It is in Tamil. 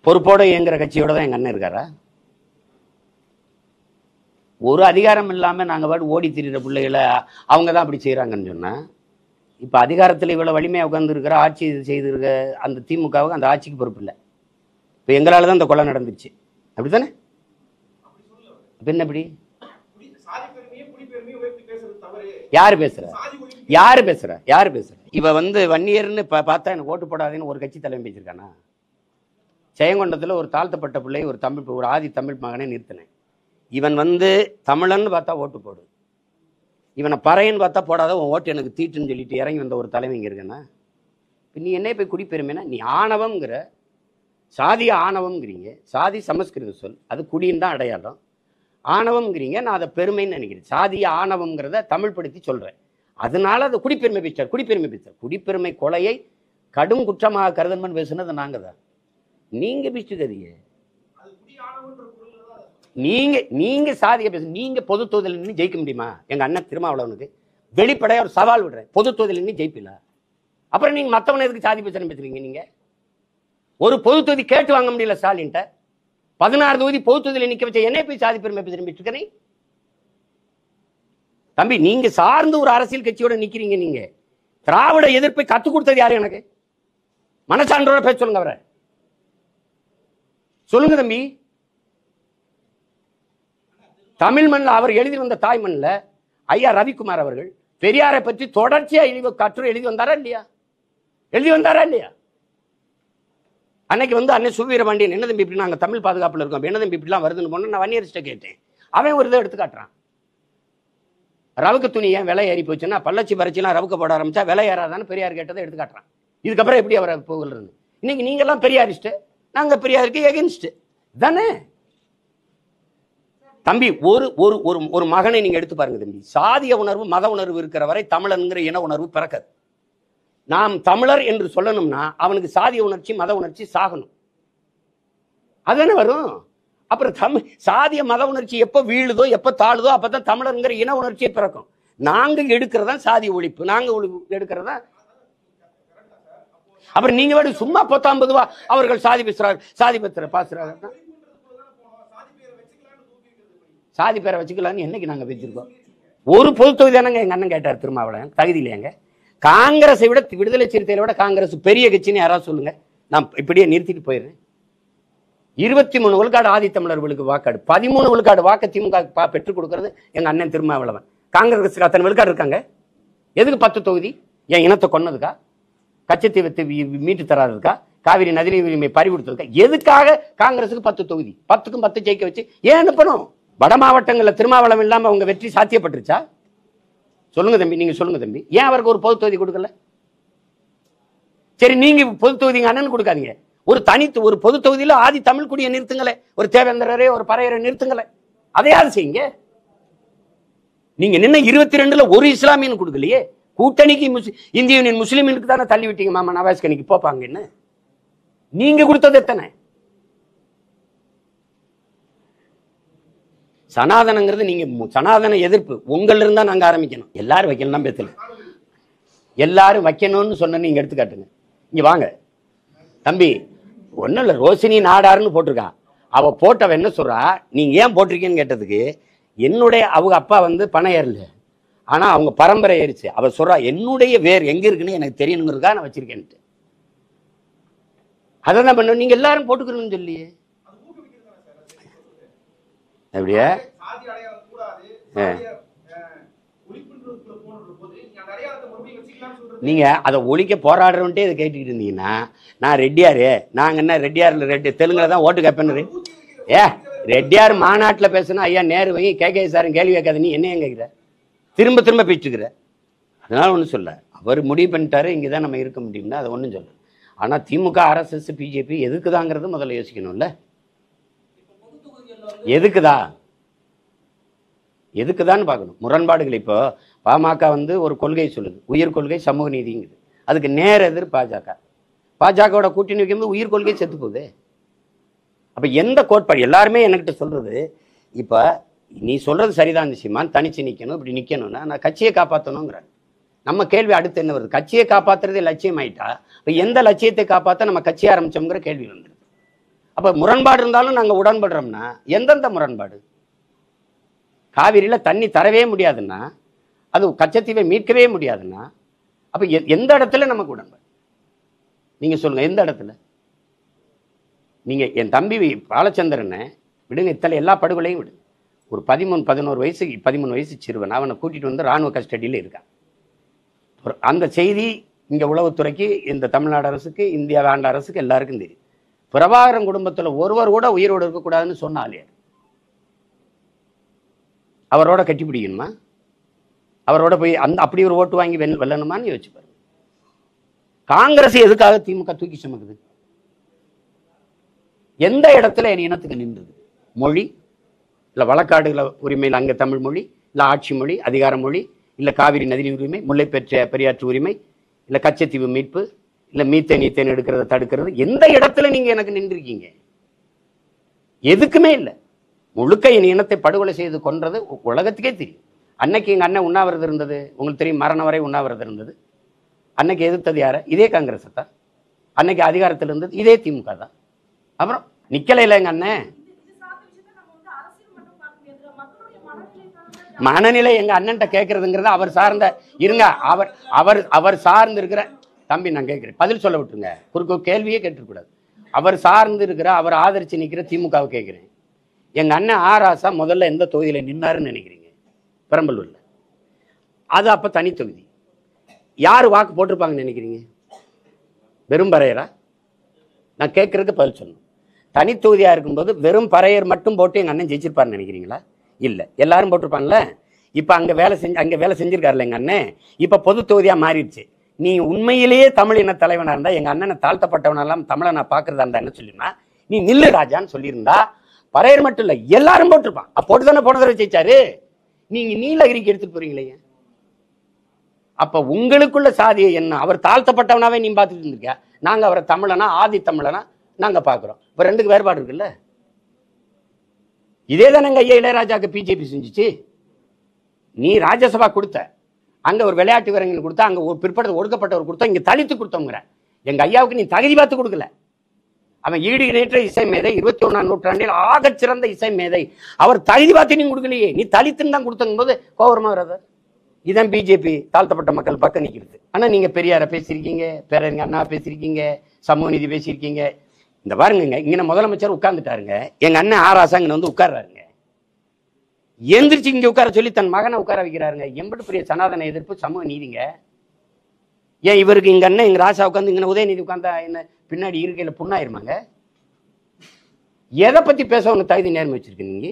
பொறுப்போட இயங்குற கட்சியோட தான் எங்க அண்ணன் இருக்காரா? ஒரு அதிகாரம் இல்லாம நாங்க பாட்டு ஓடி திரிகிற பிள்ளைகளை அவங்க தான் அப்படி செய்யறாங்கன்னு சொன்னா, இப்ப அதிகாரத்துல இவ்வளவு வலிமையா உட்கார்ந்து இருக்கிற ஆட்சி செய்திருக்க அந்த திமுகவுக்கு அந்த ஆட்சிக்கு பொறுப்பு இல்லை. இப்ப எங்களால தான் இந்த கொலை நடந்துச்சு, அப்படித்தானே? என்ன எப்படி யாரு பேசுற? யாரு பேசுற? யாரு பேசுற? இவ வன்னியர்னு பார்த்தா எனக்கு ஓட்டு போடாதுன்னு ஒரு கட்சி தலைமை பேசிருக்கானா? ஜெயங்கொண்டத்துல ஒரு தாழ்த்தப்பட்ட பிள்ளை ஒரு ஆதி தமிழ் மகனை நிறுத்தினேன். இவன் தமிழன்னு பார்த்தா ஓட்டு போடு, இவனை பறையன்னு பார்த்தா போடாத, உன் ஓட்டு எனக்கு தீட்டுன்னு சொல்லிட்டு இறங்கி வந்த ஒரு தலைமை இங்க இருக்குன்னா, நீ என்ன போய் குடிப்பெருமைனா? நீ ஆணவம்ங்கிற, சாதிய ஆணவம்ங்கிறீங்க. சாதி சமஸ்கிருத சொல், அது குடின்னு தான் அடையாளம். ஆணவம்ங்கிறீங்க, நான் அதை பெருமைன்னு நினைக்கிறேன். சாதிய ஆணவம்ங்கிறத தமிழ் படுத்தி சொல்றேன். அதனால அதை குடிப்பெருமை பேச்சார். குடிப்பெருமை கொலையை கடும் குற்றமாக கருதன்மன் பேசுனது நாங்க தான். நீங்க பேசுறீங்க, நீங்க சாதிய பேச. நீங்க பொது தொகுதியில் ஜெயிக்க முடியுமா? எங்க அண்ணன் திருமாவளவனுக்கு வெளிப்படையா ஒரு சவால் விடுறேன், பொது தொகுதியில் ஜெயிப்பில. அப்புறம் நீங்க மத்தவன எதுக்கு சாதி பேசுறேன் பேசுறீங்க? நீங்க ஒரு பொது தொகுதி கேட்டு வாங்க முடியல ஸ்டாலின்ட்ட. 16 தொகுதி பொது தொகுதியில் நிக்க வச்ச என்ன போய் சாதி பெருமை பேசிட்டு இருக்கேன் தம்பி. நீங்க சார்ந்து ஒரு அரசியல் கட்சியோட நிக்கிறீங்க. நீங்க திராவிட எதிர்ப்பை கத்துக் கொடுத்தது யாரு? எனக்கு மனசான்றோட பேச சொல்லுங்க. அவரை சொல்லுங்க தம்பி. தமிழ் மண்ணில் அவர் எழுதி வந்த தாய் மண்ணில் ஐயா ரவிக்குமார் அவர்கள் பெரியாரை பற்றி தொடர்ச்சியா கட்டுரை எழுதி வந்தாரா இல்லையா? எழுதி வந்தாரா இல்லையா? அன்னைக்கு அண்ணன் சுவீரபாண்டியன் என்ன தம்பி இப்படி நாங்க தமிழ் பாதுகாப்புல இருக்கோம், என்ன தம்பி இப்படிலாம் வருதுன்னு போன நான் வன்னியர்கிட்ட கேட்டேன். அவன் ஒரு இதை எடுத்து காட்டுறான். ரவுக்கு துணி ஏன் விலை ஏறி போச்சுன்னா, பள்ளச்சி பறிச்சுலாம் ரவுக்க போட ஆரம்பிச்சா விலை ஏறாதான்னு பெரியார் கேட்டதை எடுத்து காட்டுறான். இதுக்கப்புறம் எப்படி அவரை போகிறது? இன்னைக்கு நீங்க எல்லாம் பெரியாரிஸ்ட், நாங்க பெரியாருக்கு எகென்ஸ்ட் தானே தம்பி. ஒரு ஒரு ஒரு மகனை நீங்க எடுத்து பாருங்க தம்பி. சாதிய உணர்வு மத உணர்வு இருக்கிற வரை தமிழன்கிற இன உணர்வு பிறக்காது. நாம் தமிழர் என்று சொல்லணும்னா அவனுக்கு சாதிய உணர்ச்சி மத உணர்ச்சி சாகணும், அதுதானே வரும். அப்புறம் சாதிய மத உணர்ச்சி எப்ப வீழுதோ எப்ப தாழுதோ அப்பதான் தமிழர்ங்கிற இன உணர்ச்சியை பிறக்கும். நாங்க எடுக்கிறதா சாதிய ஒழிப்பு, நாங்க எடுக்கிறதா. அப்புறம் நீங்க சும்மா 50 அவர்கள் சாதி பேசுறாரு, சாதி பேசுறாரு. சாதி பேரை வச்சுக்கலான்னு என்னைக்கு நாங்க பேசிருக்கோம்? ஒரு பொது தொகுதி தானங்க எங்க அண்ணன் கேட்டார் திருமாவளவன், தகுதி இல்லையாங்க? காங்கிரஸை விட விடுதலை சிறுத்தைகளை விட காங்கிரஸ் பெரிய கட்சின்னு யாராவது சொல்லுங்க, நான் இப்படியே நிறுத்திட்டு போயிடுறேன். 23 விழுக்காடு ஆதித்தமிழர்களுக்கு வாக்காடு, 13 விழுக்காடு வாக்கு திமுக பெற்றுக் கொடுக்கிறது எங்க அண்ணன் திருமாவளவன். காங்கிரஸ் அத்தனை விழுக்காடு இருக்காங்க. எதுக்கு 10 தொகுதி? என் இனத்தை கொன்னதுக்கா? கச்சத்தீவத்தை மீட்டு தராதுக்கா? காவிரி நதிநீர் உரிமை பறிகொடுத்ததுக்கா? எதுக்காக காங்கிரஸுக்கு 10 தொகுதி? 10க்கும் 10 ஜெயிக்க வச்சு ஏன் அனுப்பணும்? வட மாவட்டங்களில் திருமாவளவன் இல்லாம அவங்க வெற்றி சாத்தியப்பட்டுருச்சா? சொல்லுங்க தம்பி, நீங்க சொல்லுங்க தம்பி. ஏன் அவருக்கு ஒரு பொது தொகுதி கொடுக்கல? சரி, நீங்க பொது தொகுதி அண்ணன் கொடுக்காதீங்க, ஒரு பொது தொகுதியில ஆதி தமிழ் குடியை நிறுத்துங்களே, ஒரு தேவேந்திரரே ஒரு பறையரை நிறுத்துங்களே, அதையாவது செய்யுங்க. நீங்க நின்ன 22ல ஒரு இஸ்லாமியன் கொடுக்கலையே, கூட்டணிக்கு இந்திய யூனியன் முஸ்லீமுக்கு தானே தள்ளி விட்டீங்க. மாமா நவாஸ் கனிக்கு போப்பாங்க என்ன? நீங்க கொடுத்தது எத்தனை? சனாதனங்கிறது நீங்க சனாதன எதிர்ப்பு உங்கள்ல இருந்தா நாங்க ஆரம்பிக்கணும். எல்லாரும் வைக்கலாம் பேசல, எல்லாரும் வைக்கணும்னு சொன்ன நீங்க எடுத்துக்காட்டுங்க. இங்க வாங்க தம்பி, ஒன்னும் இல்ல, ரோஷினி நாடாருன்னு போட்டிருக்கா. அவ போட்டவ என்ன சொல்றா, நீங்க ஏன் போட்டிருக்கீங்கன்னு கேட்டதுக்கு, என்னுடைய அவங்க அப்பா பணம் ஏறல, ஆனா அவங்க பரம்பரை ஏறிச்சு. அவ சொல்றா என்னுடைய வேர் எங்க இருக்குன்னு எனக்கு தெரியணுங்கிறதுக்காக நான் வச்சிருக்கேன்ட்டு. அதான் பண்ண நீங்க எல்லாரும் போட்டுக்கணும்னு சொல்லியே அப்படியே. நீங்க அதை ஒழிக்க போராடுறவன்ட்டே இதை கேட்டுக்கிட்டு இருந்தீங்கன்னா, நான் ரெட்டியாரு, நாங்க என்ன ரெட்டியார்ல தெலுங்குல தான் ஓட்டு கேட்பேன்னு. ரெட்டியார் மாநாட்டில் பேசுனா ஐயா நேரு வை கே சார் கேள்வி கேட்காத, நீ என்ன கேட்கிற? திரும்ப திரும்ப பேச்சுக்கிற. அதனால ஒன்றும் சொல்ல, அவர் முடிவு பண்ணிட்டாரு இங்கதான் நம்ம இருக்க முடியும்னா அதை ஒன்றும் சொல்ல. ஆனா திமுக RSS பிஜேபி எதுக்குதாங்கிறது முதல்ல யோசிக்கணும்ல. எதுக்குதான்னு பார்க்கணும். முரண்பாடுகள் இப்போ பாமக ஒரு கொள்கை சொல்லுது, உயிர் கொள்கை சமூக நீதிங்குது. அதுக்கு நேர எதிர் பாஜகவோட கூட்டணி வைக்கும்போது உயிர் கொள்கை செத்து போகுது. அப்ப எந்த கோட்பாடு எல்லாருமே என்கிட்ட சொல்றது, இப்ப நீ சொல்றது சரிதான் சீமான், தனிச்சு நிக்கணும், இப்படி நிக்கணும்னா நான் கட்சியை காப்பாற்றணுங்கிற. நம்ம கேள்வி அடுத்து என்ன வருது? கட்சியை காப்பாத்துறதே லட்சியம் ஆயிட்டா இப்ப எந்த லட்சியத்தை காப்பாற்ற நம்ம கட்சியை ஆரம்பிச்சோம்ங்கிற கேள்வி வந்துருக்கு. அப்ப முரண்பாடு இருந்தாலும் நாங்க உடன்படுறோம்னா எந்தெந்த முரண்பாடு? காவிரியில தண்ணி தரவே முடியாதுன்னா, அது கச்சத்தீவை மீட்கவே முடியாதுன்னா, அப்ப எந்த இடத்துல நமக்கு உடன்பாடு? நீங்க சொல்லுங்க, எந்த இடத்துல? நீங்க என் தம்பி பாலச்சந்திரனை விடுங்க, இத்தனை எல்லா படுகொலையும் விடு. ஒரு 13 வயசு சிறுவன், அவனை கூட்டிட்டு வந்து ராணுவ கஸ்டடியில் இருக்கான். அந்த செய்தி இங்க உளவுத்துறைக்கு, இந்த தமிழ்நாடு அரசுக்கு, இந்தியா ஆண்ட அரசுக்கு எல்லாருக்கும் தெரியும். பிரபாகரன் குடும்பத்துல ஒருவர் கூட உயிரோடு இருக்கக்கூடாதுன்னு சொன்னாலே அவரோட கட்டி பிடிக்கணுமா? அவரோட போய் அப்படி ஒரு ஓட்டு வாங்கி வெல்லணுமான்னு யோசிச்சு பாருங்க. காங்கிரஸ் எதுக்காக திமுக தூக்கி சுமக்குது? எந்த இடத்துல என் இனத்துக்கு நின்றது? மொழி இல்ல வழக்காடுகள உரிமையில் அங்க தமிழ் மொழி, இல்ல ஆட்சி மொழி, அதிகார மொழி, இல்ல காவிரி நதி உரிமை, முல்லை பெரியாற்று உரிமை, இல்ல கச்சத்தீவு மீட்பு, இல்ல மீத்தேன் எடுக்கிறத தடுக்கிறது? எந்த இடத்துல நீங்க எனக்கு நின்றுருக்கீங்க? எதுக்குமே இல்லை. முழுக்க என் இனத்தை படுகொலை செய்து கொன்றது உலகத்துக்கே தெரியும். அன்னைக்கு எங்க அண்ணன் உண்ணாவிரதம் இருந்தது, உங்களுக்கு தெரியும், மரணம் வரை உண்ணாவிரதம் இருந்தது. அன்னைக்கு எதிர்த்தது யார? இதே காங்கிரஸ் தான். அன்னைக்கு அதிகாரத்தில் இருந்தது இதே திமுக தான். அப்புறம் நிக்கல இல்ல எங்க அண்ணன். மனநிலை எங்க அண்ணன்ட்ட கேட்கறதுங்கிறது அவர் சார்ந்த இருங்க. அவர் சார்ந்து இருக்கிற தம்பி, நான் கேட்கிறேன், பதில் சொல்ல விட்டுருங்க. குறுக்கு கேள்வியே கேட்டுக்கூடாது. அவர் சார்ந்து இருக்கிற, அவர் ஆதரிச்சு நிக்கிற திமுகவை கேட்கிறேன். எங்க அண்ணன் ஆராசா முதல்ல எந்த தொகுதியில நின்னாருன்னு நினைக்கிறீங்க? பெரம்பலூர்ல. அது அப்ப தனி தொகுதி. யாரு வாக்கு போட்டிருப்பாங்கன்னு நினைக்கிறீங்க? வெறும் பறையரா? நான் கேட்கறதுக்கு பதில் சொல்லணும். தனி தொகுதியா இருக்கும்போது வெறும் பறையர் மட்டும் போட்டு எங்க அண்ணன் ஜெயிச்சிருப்பாருன்னு நினைக்கிறீங்களா? இல்ல, எல்லாரும் போட்டிருப்பான்ல. இப்ப அங்க வேலை செஞ்சிருக்காருல்ல எங்க அண்ணன். இப்ப பொது தொகுதியா மாறிடுச்சு. நீ உண்மையிலேயே தமிழ் இன தலைவனா இருந்தா, எங்க அண்ணனை தாழ்த்தப்பட்டவனெல்லாம் தமிழை நான் பாக்குறதா இருந்தா என்ன சொல்லிருந்தா, நீ நில்லு ராஜான்னு சொல்லியிருந்தா, பறையர் மட்டும் இல்ல எல்லாரும் போட்டிருப்பான். போட்டு தானே போன தடவை ஜெயிச்சாரு. நீங்க நீலகிரிக்கு எடுத்துட்டு போறீங்களே. அப்ப உங்களுக்குள்ள சாதியை என்ன? அவர் தாழ்த்தப்பட்டவனாவே நீ பார்த்துட்டு இருந்திருக்க. நாங்க அவரை தமிழனா, ஆதி தமிழனா நாங்க பாக்குறோம். இப்ப ரெண்டுக்கு வேறுபாடு இருக்குல்ல. இதே தானே ஐயா இளையராஜாக்கு பிஜேபி செஞ்சுச்சு. நீ ராஜ்யசபா கொடுத்த, அங்க ஒரு விளையாட்டு வீரர்கள் கொடுத்தா, அங்க ஒரு பிற்படுத்த ஒடுக்கப்பட்டவர் கொடுத்தா, இங்க தலித்து கொடுத்தவங்கிற. எங்க ஐயாவுக்கு நீ தகுதி பார்த்து கொடுக்கல. அவன் ஈடு இணையற்ற இசை மேதை, 21ஆம் நூற்றாண்டில் ஆகச் சிறந்த இசை மேதை. அவர் தகுதி பார்த்து நீ கொடுக்கலையே, நீ தலித்துன்னு தான் கொடுத்தங்கும் போது கோவரமா வராது. இதான் பிஜேபி தாழ்த்தப்பட்ட மக்கள் பக்கம் நிற்கிறது. ஆனா நீங்க பெரியார பேசியிருக்கீங்க, பேரறிஞர் அண்ணா பேசியிருக்கீங்க, சமூக நீதி பேசியிருக்கீங்க. இந்த பாருங்க, இங்க முதலமைச்சர் உட்கார்ந்துட்டாருங்க, எங்க அண்ணன் ஆராசா இங்க வந்து உட்கார்றாருங்க. எந்திரிச்சு இங்க உட்கார சொல்லி தன் மகனை உட்கார வைக்கிறாருங்க. எம்பட்டு பெரிய சனாதன எதிர்ப்பு, சமூக நீதிங்க. ஏன் இவருக்கு இங்க அண்ணன், எங்க ராசா உட்காந்து, இங்க உதயநிதி உட்கார்ந்தா என்ன பின்னாடி இருக்கையில புண்ணாயிருமாங்க? எதை பத்தி பேச உனக்கு தகுதி நேர்மை வச்சிருக்கு நீங்க?